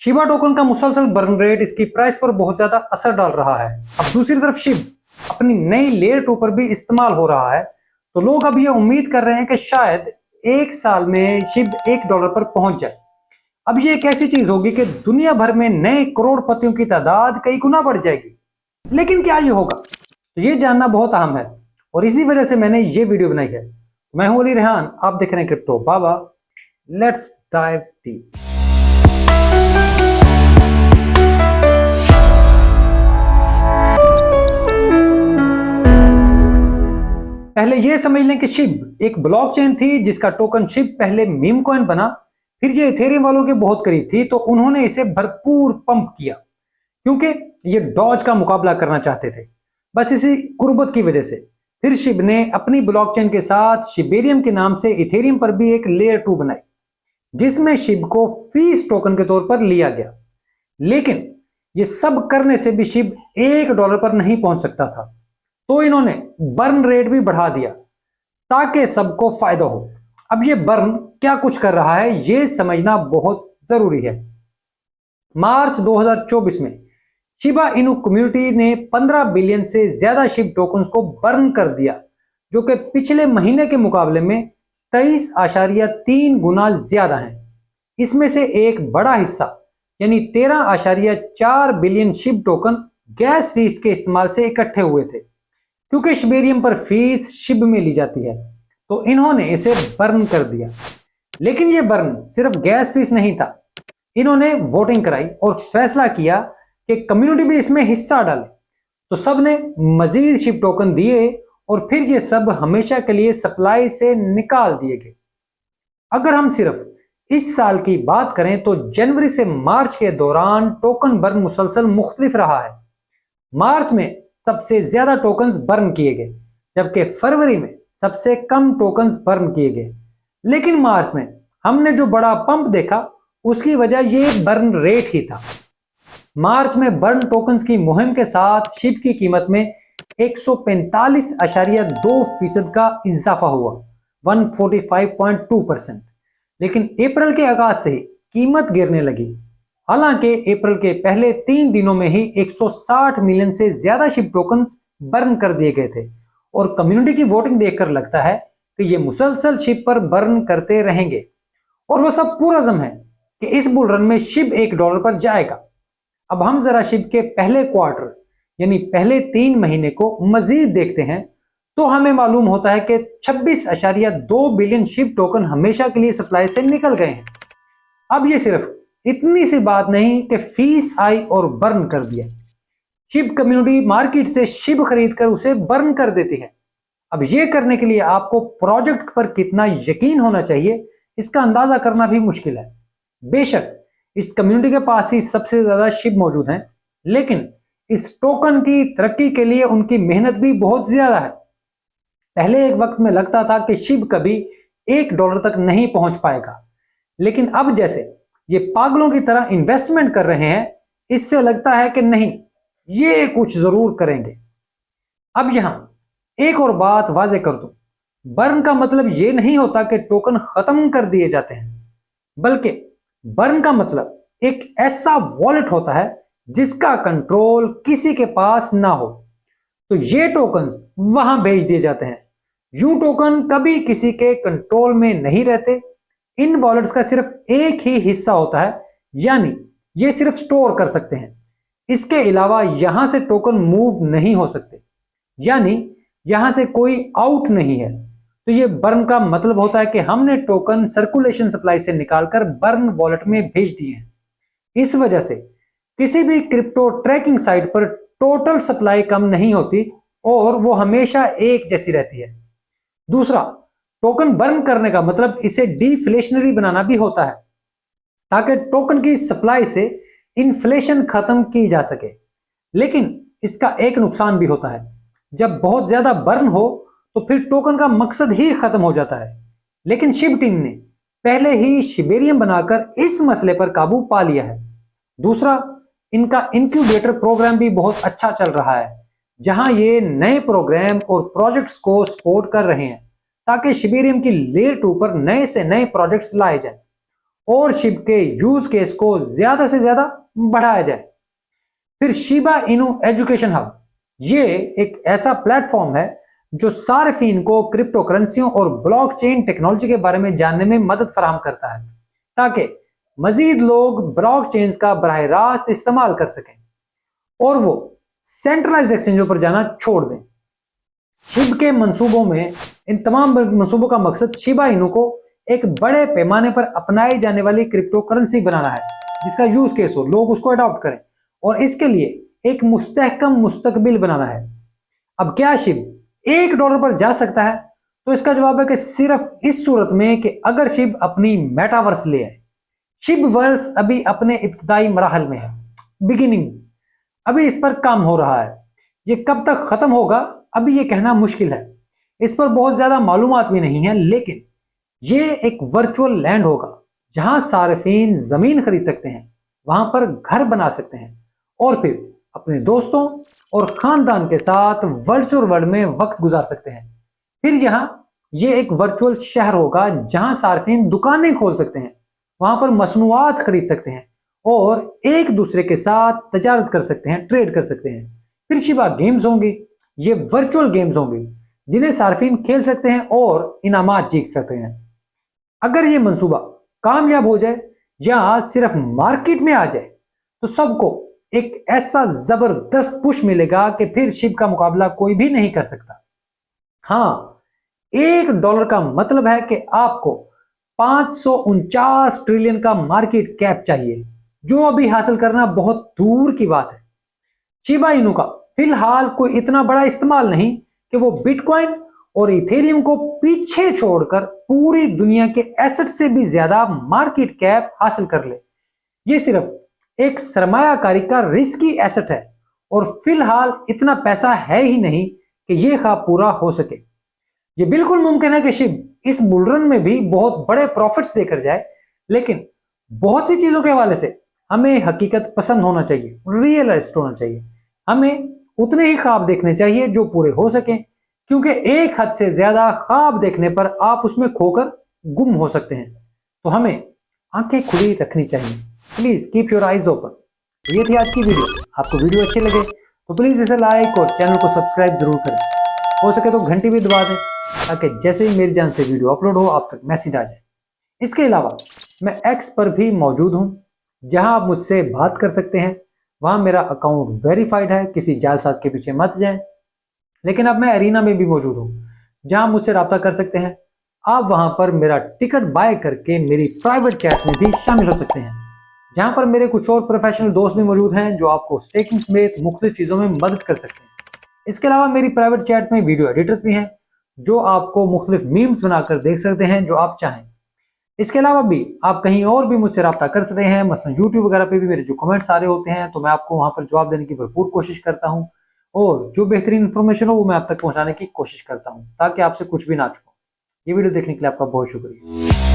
Shiba token का मुसलसल burn rate इसकी प्राइस पर बहुत ज्यादा असर डाल रहा है। अब दूसरी तरफ शिब अपनी नई लेयर 2 पर भी इस्तेमाल हो रहा है, तो लोग अब ये उम्मीद कर रहे हैं कि शायद एक साल में शिब $1 पर पहुंच जाए। अब ये एक ऐसी चीज होगी कि दुनिया भर में नए करोड़पतियों की तादाद कई गुना बढ़ जाएगी। लेकिन क्या ये होगा, तो ये जानना बहुत अहम है और इसी वजह से मैंने ये वीडियो बनाई है। मैं हूं अली रेहान, आप देख रहे हैं crypto Baba. Let's dive deep. पहले यह समझ लें कि शिब एक ब्लॉकचेन थी जिसका टोकन शिब पहले मीम कॉइन बना, फिर ये इथेरियम वालों के बहुत करीब थी तो उन्होंने इसे भरपूर पंप किया क्योंकि ये डॉज का मुकाबला करना चाहते थे। बस इसी कुर्बत की वजह से फिर शिब ने अपनी ब्लॉकचेन के साथ शिबेरियम के नाम से इथेरियम पर भी एक लेयर 2 बनाई जिसमें शिब को फीस टोकन के तौर पर लिया गया। लेकिन ये सब करने से भी शिब $1 पर नहीं पहुंच सकता था, तो इन्होंने बर्न रेट भी बढ़ा दिया ताकि सबको फायदा हो। अब ये बर्न क्या कुछ कर रहा है ये समझना बहुत जरूरी है। मार्च 2024 में शिबा इनु कम्युनिटी ने 15 बिलियन से ज्यादा शिब टोकन्स को बर्न कर दिया, जो कि पिछले महीने के मुकाबले में 23.3 गुना ज्यादा है। इसमें से एक बड़ा हिस्सा यानी 13.4 billion Shiv token gas fees के इस्तेमाल से इकट्ठे हुए थे। क्योंकि शिबेरियम पर फीस शिब में ली जाती है तो इन्होंने इसे बर्न कर दिया। लेकिन यह बर्न सिर्फ गैस फीस नहीं था, इन्होंने वोटिंग कराई और फैसला किया कि कम्युनिटी भी इसमें हिस्सा डाले, तो सब ने मजीद शिब टोकन दिए और फिर ये सब हमेशा के लिए सप्लाई से निकाल दिए गए। अगर हम सिर्फ इस साल की बात करें तो जनवरी से मार्च के दौरान टोकन बर्न मुसलसल मुख्तलिफ रहा है। मार्च में सबसे ज्यादा टोकन्स बर्न किए गए, जबकि फरवरी में सबसे कम टोकन्स बर्न किए गए। लेकिन मार्च में हमने जो बड़ा पंप देखा उसकी वजह ये बर्न रेट ही था। मार्च में बर्न टोकन्स की मुहिम के साथ शिब की कीमत में 145.2% का इजाफा हुआ, 145.2%। लेकिन अप्रैल के आगाज से ही कीमत गिरने लगी। हालांकि अप्रैल के पहले 3 दिनों में ही 160 मिलियन से ज्यादा शिब टोकन्स बर्न कर दिए गए थे और कम्युनिटी की वोटिंग देखकर लगता है कि ये मुसलसल शिब पर बर्न करते रहेंगे और वो सब पूरा जम है कि इस बुल रन में शिब $1 पर जाएगा। अब हम जरा शिब के पहले क्वार्टर यानी पहले 3 महीने को मजीद देखते हैं तो हमें मालूम होता है कि 26.2 बिलियन शिब टोकन हमेशा के लिए सप्लाई से निकल गए हैं। अब ये सिर्फ इतनी सी बात नहीं कि फीस आई और बर्न कर दिया। शिब कम्युनिटी मार्केट से शिब खरीद कर उसे बर्न कर देती है। अब यह करने के लिए आपको प्रोजेक्ट पर कितना यकीन होना चाहिए इसका अंदाजा करना भी मुश्किल है। बेशक इस कम्युनिटी के पास ही सबसे ज्यादा शिब मौजूद हैं, लेकिन इस टोकन की तरक्की के लिए उनकी मेहनत भी बहुत ज्यादा है। पहले एक वक्त में लगता था कि शिब कभी $1 तक नहीं पहुंच पाएगा, लेकिन अब जैसे ये पागलों की तरह इन्वेस्टमेंट कर रहे हैं इससे लगता है कि नहीं, ये कुछ जरूर करेंगे। अब यहां एक और बात वाजे कर दूं, बर्न का मतलब ये नहीं होता कि टोकन खत्म कर दिए जाते हैं, बल्कि बर्न का मतलब एक ऐसा वॉलेट होता है जिसका कंट्रोल किसी के पास ना हो, तो ये टोकन्स वहां भेज दिए जाते हैं। यूं टोकन कभी किसी के कंट्रोल में नहीं रहते। इन वॉलेट्स का सिर्फ एक ही हिस्सा होता है, यानी ये सिर्फ स्टोर कर सकते हैं। इसके अलावा यहां से टोकन मूव नहीं हो सकते, यानी यहां से कोई आउट नहीं है। तो ये बर्न का मतलब होता है कि हमने टोकन सर्कुलेशन सप्लाई से निकालकर बर्न वॉलेट में भेज दिए हैं। इस वजह से किसी भी क्रिप्टो ट्रैकिंग साइट पर टोटल सप्लाई कम नहीं होती और वो हमेशा एक जैसी रहती है। दूसरा, टोकन बर्न करने का मतलब इसे डिफ्लेशनरी बनाना भी होता है ताकि टोकन की सप्लाई से इन्फ्लेशन खत्म की जा सके। लेकिन इसका एक नुकसान भी होता है, जब बहुत ज्यादा बर्न हो तो फिर टोकन का मकसद ही खत्म हो जाता है। लेकिन शिब टीम ने पहले ही शिबेरियम बनाकर इस मसले पर काबू पा लिया है। दूसरा, इनका इंक्यूबेटर प्रोग्राम भी बहुत अच्छा चल रहा है, जहां ये नए प्रोग्राम और प्रोजेक्ट्स को सपोर्ट कर रहे हैं ताकि शिबेरियम की लेयर 2 पर नए से नए प्रोजेक्ट्स लाए जाएं। और शिब के यूज केस को ज्यादा से ज्यादा बढ़ाया जाए। फिर शिबा इनू एजुकेशन हब, ये एक ऐसा प्लेटफॉर्म है जो सार्फिन को क्रिप्टो करेंसियों और ब्लॉकचेन टेक्नोलॉजी के बारे में जानने में मदद फराहम करता है, ताकि मजीद लोग ब्लॉकचेन्स का बराह रास्त इस्तेमाल कर सकें और वो सेंट्रलाइज्ड एक्सचेंजों पर जाना छोड़ दें। शिब के मंसूबों में, इन तमाम मंसूबों का मकसद शिबा इनू को एक बड़े पैमाने पर अपनाई जाने वाली क्रिप्टो करेंसी बनाना है, जिसका यूज केस हो, लोग उसको अडॉप्ट करें, और इसके लिए एक मुस्तहकम मुस्तकबिल बनाना है। अब क्या शिब $1 पर जा सकता है? तो इसका जवाब है कि सिर्फ इस सूरत में कि अगर शिब अपनी मेटावर्स ले आए। शिब वर्स अभी अपने इब्तिदाई मराहल में है, बिगिनिंग, अभी इस पर काम हो रहा है। ये कब तक खत्म होगा अभी ये कहना मुश्किल है, इस पर बहुत ज्यादा मालूमात भी नहीं है, लेकिन ये एक वर्चुअल लैंड होगा जहां सार्फिन जमीन खरीद सकते हैं, वहां पर घर बना सकते हैं और फिर अपने दोस्तों और खानदान के साथ वर्चुअल वर्ल्ड में वक्त गुजार सकते हैं। फिर यहाँ ये एक वर्चुअल शहर होगा जहां सार्फिन दुकानें खोल सकते हैं, वहां पर मसनूआत खरीद सकते हैं और एक दूसरे के साथ तजारत कर सकते हैं, ट्रेड कर सकते हैं। फिर शिबा गेम्स होंगी, ये वर्चुअल गेम्स होंगी जिन्हें सार्फिन खेल सकते हैं और इनामात जीत सकते हैं। अगर ये मंसूबा कामयाब हो जाए या सिर्फ मार्केट में आ जाए तो सबको एक ऐसा जबरदस्त पुश मिलेगा कि फिर शिब का मुकाबला कोई भी नहीं कर सकता। हाँ, $1 का मतलब है कि आपको 549 ट्रिलियन का मार्केट कैप चाहिए, जो अभी हासिल करना बहुत दूर की बात है। शिबा इनू का फिलहाल कोई इतना बड़ा इस्तेमाल नहीं कि वो बिटकॉइन और इथेरियम को पीछे छोड़कर पूरी दुनिया के एसेट से भी ज्यादा मार्केट कैप हासिल कर ले। ये सिर्फ एक सरमायाकारी का रिस्की एसेट है और फिलहाल इतना पैसा है ही नहीं कि ये ख्वाब पूरा हो सके। ये बिल्कुल मुमकिन है कि शिब इस बुलरन में भी बहुत बड़े प्रॉफिट्स देकर जाए, लेकिन बहुत सी चीजों के हवाले से हमें हकीकत पसंद होना चाहिए, रियलिस्ट होना चाहिए। हमें उतने ही ख्वाब देखने चाहिए जो पूरे हो सके, क्योंकि एक हद से ज्यादा ख्वाब देखने पर आप उसमें खोकर गुम हो सकते हैं। तो हमें आंखें खुली रखनी चाहिए। Please keep your eyes open. ये थी आज की वीडियो। आपको वीडियो अच्छी लगे तो प्लीज इसे लाइक और चैनल को सब्सक्राइब जरूर करें। हो सके तो घंटी भी दबा दें, ताकि जैसे ही मेरी जान से वीडियो अपलोड हो आप तक मैसेज आ जाए। इसके अलावा मैं एक्स पर भी मौजूद हूं, जहां आप मुझसे बात कर सकते हैं। वहां मेरा अकाउंट वेरीफाइड है, किसी जालसाज के पीछे मत जाएं। लेकिन अब मैं एरिना में भी मौजूद हूं, जहां मुझसे रब्ता कर सकते हैं। आप वहां पर मेरा टिकट बाय करके मेरी प्राइवेट चैट में भी शामिल हो सकते हैं, जहां पर मेरे कुछ और प्रोफेशनल दोस्त भी मौजूद हैं जो आपको स्टेकिंग समेत मुख्तलिफ चीजों में मदद कर सकते हैं। इसके अलावा मेरी प्राइवेट चैट में वीडियो एडिटर्स भी हैं जो आपको मुख्तलिफ मीम्स बनाकर देख सकते हैं जो आप चाहें। इसके अलावा भी आप कहीं और भी मुझसे रब्ता कर सकते हैं, मसलन यूट्यूब वगैरह पे भी मेरे जो कमेंट्स आ रहे होते हैं तो मैं आपको वहां पर जवाब देने की भरपूर कोशिश करता हूं, और जो बेहतरीन इन्फॉर्मेशन हो वो मैं आप तक पहुंचाने की कोशिश करता हूं, ताकि आपसे कुछ भी ना छूटे। ये वीडियो देखने के लिए आपका बहुत शुक्रिया।